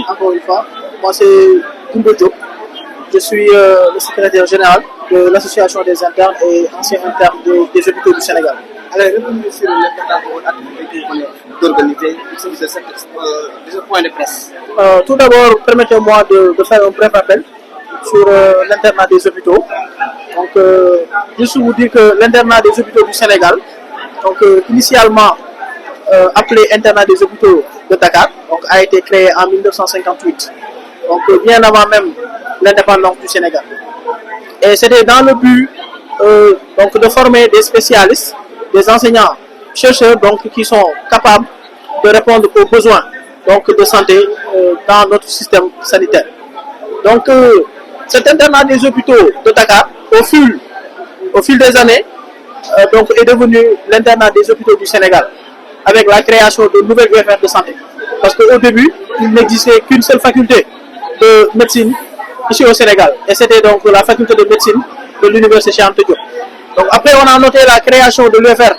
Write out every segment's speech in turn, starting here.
Encore une fois, moi c'est Koumbo Diop. Je suis le secrétaire général de l'association des internes et anciens internes des hôpitaux du Sénégal. Alors, revenons sur l'intérêt de votre activité d'organiser ce point de presse. Tout d'abord, permettez-moi de faire un bref appel sur l'internat des hôpitaux. Donc, juste vous dire que l'internat des hôpitaux du Sénégal, donc initialement appelé internat des hôpitaux de Dakar, donc a été créé en 1958, donc bien avant même l'indépendance du Sénégal. Et c'était dans le but donc de former des spécialistes, des enseignants, chercheurs donc qui sont capables de répondre aux besoins donc de santé dans notre système sanitaire. Donc cet internat des hôpitaux de Dakar, au fil des années, donc est devenu l'internat des hôpitaux du Sénégal, avec la création de nouvelles UFR de santé. Parce qu'au début, il n'existait qu'une seule faculté de médecine ici au Sénégal. Et c'était donc la faculté de médecine de l'université Cheikh Anta Diop. Donc après, on a noté la création de l'UFR,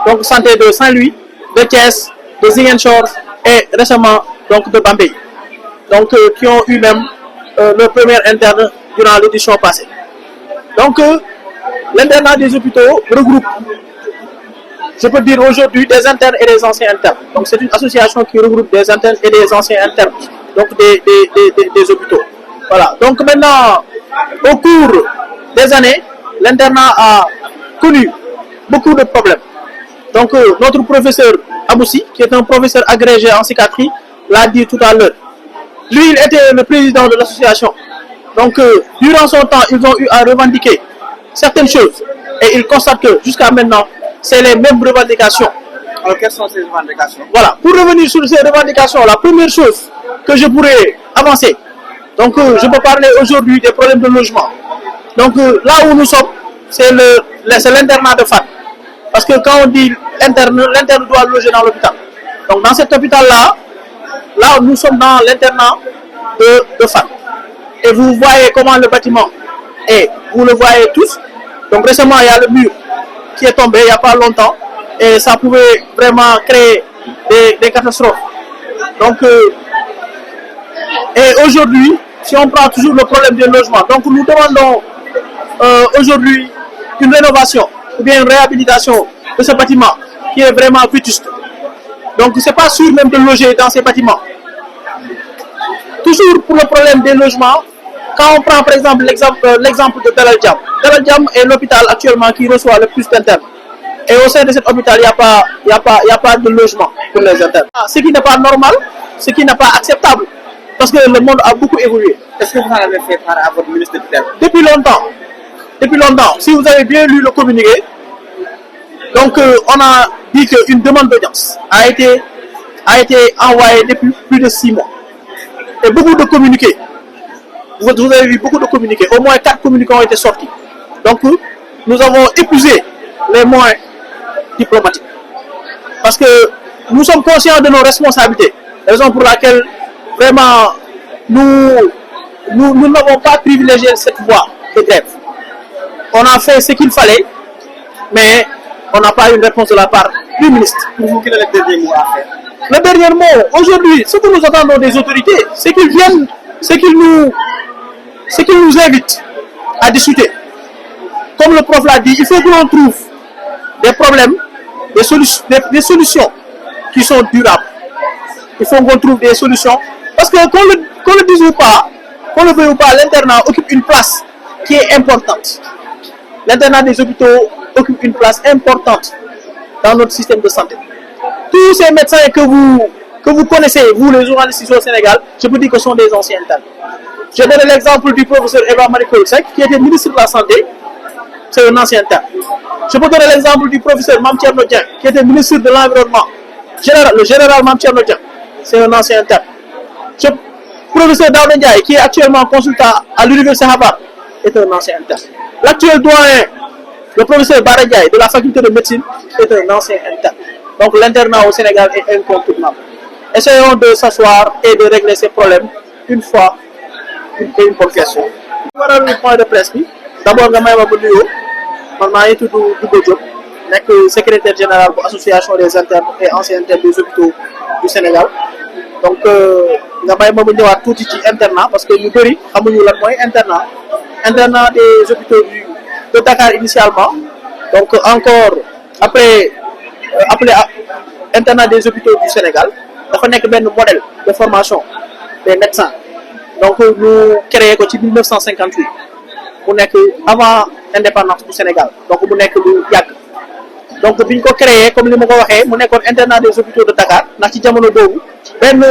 donc santé de Saint-Louis, de Thiès, de Ziguinchor et récemment donc de Bambey. Donc qui ont eu même leur première interne durant l'édition passée. Donc l'internat des hôpitaux regroupe, je peux dire aujourd'hui, des internes et des anciens internes. Donc c'est une association qui regroupe des internes et des anciens internes, donc des hôpitaux. Voilà. Donc maintenant, au cours des années, l'internat a connu beaucoup de problèmes. Donc notre professeur Aboussi, qui est un professeur agrégé en psychiatrie, l'a dit tout à l'heure. Lui, il était le président de l'association. Donc durant son temps, ils ont eu à revendiquer certaines choses. Et ils constatent que jusqu'à maintenant, c'est les mêmes revendications. Alors, quelles sont ces revendications? Voilà. Pour revenir sur ces revendications, la première chose que je pourrais avancer, donc je peux parler aujourd'hui des problèmes de logement. Donc là où nous sommes, c'est l'internat de FAD. Parce que quand on dit interne, l'interne doit loger dans l'hôpital. Donc dans cet hôpital-là, là nous sommes dans l'internat de FAD. Et vous voyez comment le bâtiment est. Vous le voyez tous. Donc récemment, il y a le mur qui est tombé il n'y a pas longtemps. Et ça pouvait vraiment créer des catastrophes. Donc, et aujourd'hui, si on prend toujours le problème des logements, donc nous demandons aujourd'hui une rénovation ou bien une réhabilitation de ce bâtiment qui est vraiment vétuste. Donc, c'est pas sûr même de loger dans ces bâtiments. Toujours pour le problème des logements, quand on prend par exemple l'exemple de Dalal Jamm. Dalal Jamm est l'hôpital actuellement qui reçoit le plus d'internes. Et au sein de cet hôpital, il n'y a pas de logement pour les internes. Ce qui n'est pas normal, ce qui n'est pas acceptable. Parce que le monde a beaucoup évolué. Est-ce que vous en avez fait part à votre ministre de tutelle? Depuis longtemps. Depuis longtemps. Si vous avez bien lu le communiqué, donc on a dit qu'une demande d'audience a été envoyée depuis plus de 6 mois. Et beaucoup de communiqués. Vous avez vu beaucoup de communiqués. Au moins 4 communiqués ont été sortis. Donc nous avons épuisé les moyens diplomatiques. Parce que nous sommes conscients de nos responsabilités. Raison pour laquelle vraiment nous n'avons pas privilégié cette voie de grève. On a fait ce qu'il fallait, mais on n'a pas eu une réponse de la part du ministre. Pour vous, quel est le dernier mot à faire? Le dernier mot, aujourd'hui, ce que nous attendons des autorités, c'est qu'ils viennent, c'est qu'ils nous invitent à discuter. Comme le prof l'a dit, il faut que l'on trouve des problèmes, des solutions qui sont durables. Il faut qu'on trouve des solutions. Parce que qu'on le dise ou pas, qu'on le veuille ou pas, l'internat occupe une place qui est importante. L'internat des hôpitaux occupe une place importante dans notre système de santé. Tous ces médecins que vous connaissez, vous les journalistes ici au Sénégal, je peux dire que ce sont des anciens internes. Je donne l'exemple du professeur Eva Marie Coll-Seck, qui était ministre de la Santé, c'est un ancien interne. Je peux donner l'exemple du professeur Mame Thierno Dieng, qui était ministre de l'Environnement, le général Mame Thierno Dieng, c'est un ancien interne. Le professeur Daouda Ndiaye, qui est actuellement consultant à l'université Harvard, est un ancien interne. L'actuel doyen, le professeur Bara Ndiaye, de la faculté de médecine, est un ancien interne. Donc l'internat au Sénégal est incontournable. Essayons de s'asseoir et de régler ces problèmes une fois et une bonne question. Voilà le point de presse. D'abord, je suis Koumbo Diop, secrétaire général de l'association des internes et anciens internes des hôpitaux du Sénégal. donc nga may ma ñëwaat tuuti ci internat parce que ñu bëri xamuñu lan mooy internat des hôpitaux de Dakar initialement donc encore après appelé internat des hôpitaux du Sénégal dafa nekk benn modèle de formation des médecins donc ñu créé ko ci 1958 mu nekk avant indépendance du Sénégal donc mu nekk lu yàgg donc biñ ko créé comme li ma ko waxee mu nekkoon internat des hôpitaux de Dakar ndax ci jamono boobu benn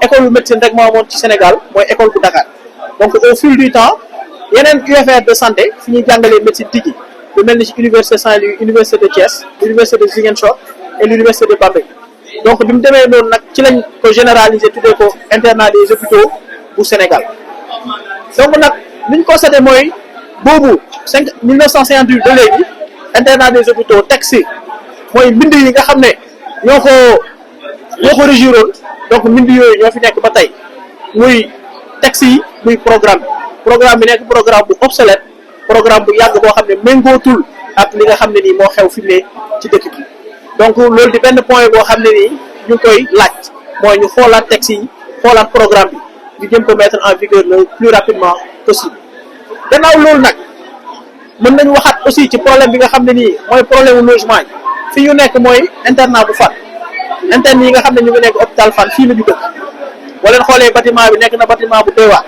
école de médecine rek moo amoon ci Sénégal mooy école bu Dakar donc au fil du temps yeneen UFR de santé fi ñuy jàngalee médecine tijji lu mel ni ci université Saint-Louis université de Thiès l'université de Ziguinchor et l'université de Bambey donc bi mu demee noonu nag ci lañ ko généraliser tuddee ko internat des hôpitaux bu Sénégal donc nag li ñu constaté mooy boobu 1958 ba léegi internat des hôpitaux texte mooy mbind yi nga xam ne ñoo ko régiroon donc mbind yooyu ñoo fi nekk ba tey muy texte yi muy programme bi nekk programme bu obsolète programme bu yàgg boo xam ne méngootul ak li nga xam ne nii moo xew fi mu ne ci dëkk bi donc loolu di benn point boo xam ne nii ñu ngi koy laaj mooy ñu xoolaat texte yi xoolaat programme bi ñu jëm ko mettre en vigueur le plus rapidement possible gannaaw loolu nag mën nañu waxaat aussi ci problème bi nga xam ne nii mooy problème logement yi fi ñu nekk mooy internat bu Fann interne yi nga xam ne ñu ngi nekk hôpital Fann fii la ñu dëkk boo leen xoolee bâtiment bi nekk na bâtiment bu doy waar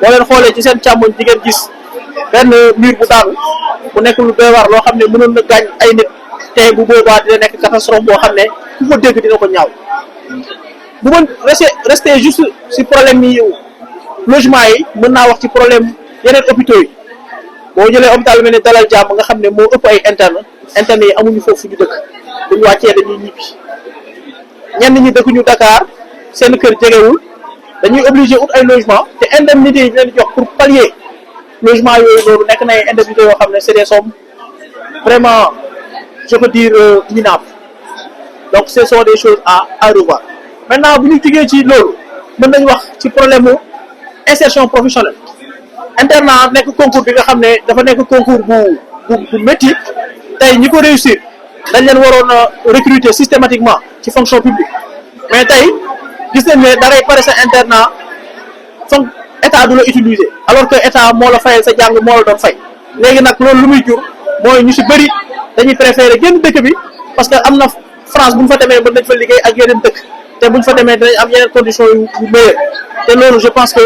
boo leen xoolee ci seen càmmoñ di ngeen gis benn mur bu daanu bu nekk lu doy waar loo xam ne mënoon na gaañ ay nit te bu boobaa dina nekk catastrophe boo xam ne ku ko dégg dina ko ñaaw bu ma resté juste ci problème yi logement yi mën naa wax ci problème yeneen hôpitaux yi boo jëlee hôpital mel ni Dalal Jàmm nga xam ne moo ëpp ay interne yi amuñu foofu ñu dëkk duñu wàccee dañuy ñibbi ñenn ñi dëkkuñu Dakar seen kër jegewul dañuy obligé ut ay logement te indemnité yi ñu leen jox pour pallier logement yooyu loolu nekk na ay indemnité yoo xam ne c'est des sommes vraiment je peux dire minables donc ce sont des choses à revoir maintenant bu ñu jugee ci loolu mën nañu wax ci problème mu insertion professionnelle internat nekk concours bi nga xam ne dafa nekk concours bu métti tey ñi ko réussir dañ leen waroon a recruter systématiquement ci fonction publique mais tey gis nañ ne daray pare sa internat fonk état du la utiliser alors que état moo la fayal sa jàng moo la doon fay léegi nag loolu lu muy jur mooy ñu si bëri dañuy préférer génn dëkk bi parce que am na France bu ñu fa demee mën nañ fa liggéey ak yeneen dëkk te bu ñu fa demee dinañ am yeneen conditions yu meilleures te loolu je pense que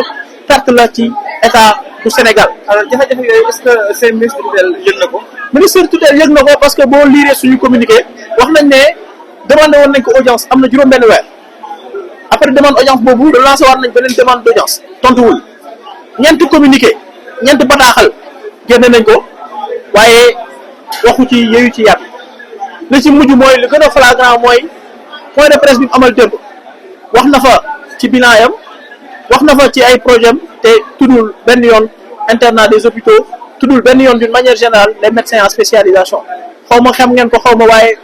perte la ci état du Sénégal. alors jafe-jafe yooyu est-ce que seen ministre tutelle yëg na ko. ministre tutelle yëg na ko parce que boo liiree suñu communiqué wax nañ ne demandé woon nañ ko audience am na juróom-benn weer après demande audience boobu relancé waat nañ beneen demande d'audience tontuwul ñeenti communiqué ñeenti bataaxal génne nañ ko waaye waxu ci yeeyu ci yàgg li ci mujj mooy li gën a flagrant mooy point de presse bi mu amal démb wax na fa ci bilan yam wax na fa ci ay projet te tuddul benn yoon internat des hôpitaux tuddul benn yoon d'une manière générale les médecins en spécialisation xaw ma xam ngeen ko xaw ma waaye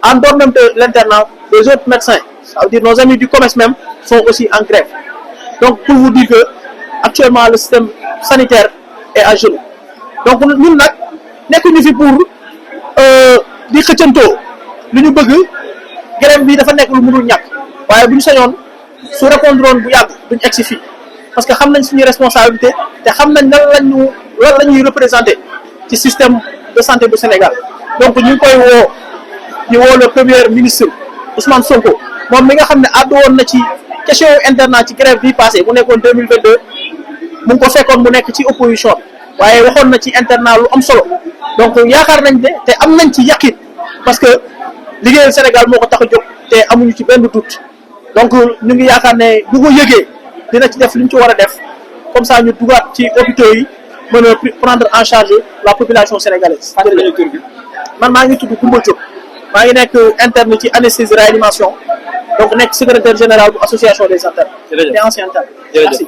en dehors même de l'internat les autres médecins ça veut dire nos amis du commerce même sont aussi en grève donc pour vous dire que actuellement le système sanitaire est à genoux donc ñun nag nekkuñu fi pour di xëccantoo lu ñu bëgg grève bi dafa nekk lu mënul ñàkk waaye bu ñu sañoon su répondre woon bu yàgg duñ egg si fii parce que xam nañ suñuy responsabilité te xam nañ lan la ñuy représenter ci système de santé bu Sénégal donc ñu ngi koy woo le premier ministre Ousmane Sonko moom mi nga xam ne àddu woon na ci question internat ci grève bi passé mu nekkoon 2022 mu ngi ko fekkoon mu nekk ci opposition waaye waxoon na ci internat lu am solo donc yaakaar nañ ne te am nañ ci yaqin parce que liggéeyal Sénégal moo ko tax a jóg te amuñu ci benn doute donc ñu ngi yaakaar ne bu ko yëgee dina ci def li ñu ci war a def comme ça ñu dugaat ci hôpitaux yi mën a prendre en charge la population sénégalaise. man maa ngi tudd Koumba Diop maa ngi nekk interne ci anesthésie réanimation donc nekk secrétaire général bu association des internes. jërëjëf et ancien interne. Merci.